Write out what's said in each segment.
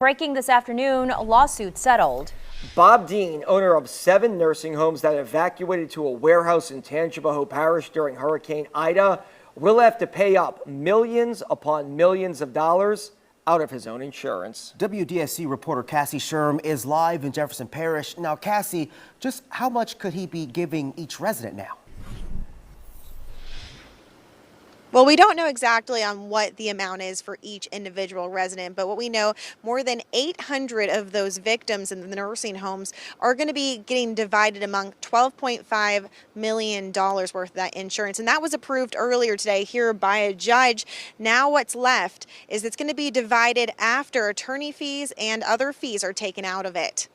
Breaking this afternoon, a lawsuit settled. Bob Dean, owner of 7 nursing homes that evacuated to a warehouse in Tangipahoa Parish during Hurricane Ida, will have to pay up millions upon millions of dollars out of his own insurance. WDSU reporter Cassie Sherm is live in Jefferson Parish. Now, Cassie, just how much could he be giving each resident now? Well, we don't know exactly on what the amount is for each individual resident, but what we know, more than 800 of those victims in the nursing homes are going to be getting divided among $12.5 million worth of that insurance. And that was approved earlier today here by a judge. Now what's left is it's going to be divided after attorney fees and other fees are taken out of it.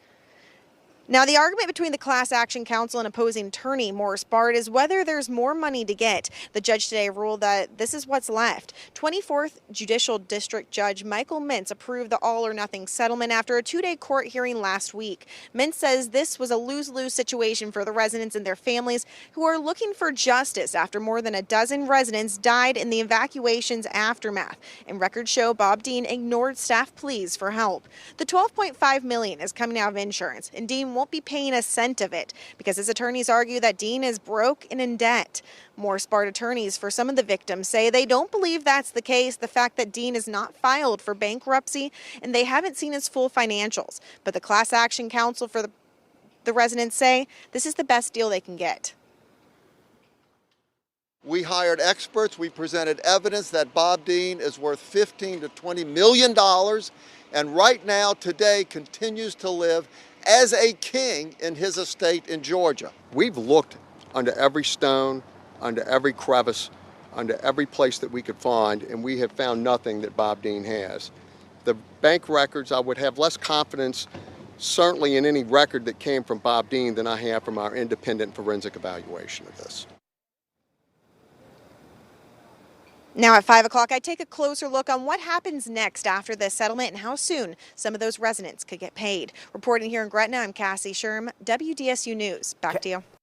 Now, the argument between the Class Action Council and opposing attorney Morris Bard is whether there's more money to get. The judge today ruled that this is what's left. 24th Judicial District Judge Michael Mintz approved the all-or-nothing settlement after a 2-day court hearing last week. Mintz says this was a lose-lose situation for the residents and their families who are looking for justice after more than a dozen residents died in the evacuation's aftermath. And records show Bob Dean ignored staff pleas for help. The $12.5 million is coming out of insurance, and Dean won't be paying a cent of it because his attorneys argue that Dean is broke and in debt. Morris Bard attorneys for some of the victims say they don't believe that's the case. The fact that Dean is not filed for bankruptcy and they haven't seen his full financials. But the Class Action Council for the residents say this is the best deal they can get. We hired experts. We presented evidence that Bob Dean is worth $15 to $20 million and right now today continues to live as a king in his estate in Georgia. We've looked under every stone, under every crevice, under every place that we could find, and we have found nothing that Bob Dean has. The bank records, I would have less confidence certainly in any record that came from Bob Dean than I have from our independent forensic evaluation of this. Now at 5 o'clock, I take a closer look on what happens next after this settlement and how soon some of those residents could get paid. Reporting here in Gretna, I'm Cassie Sherm, WDSU News. Back to you.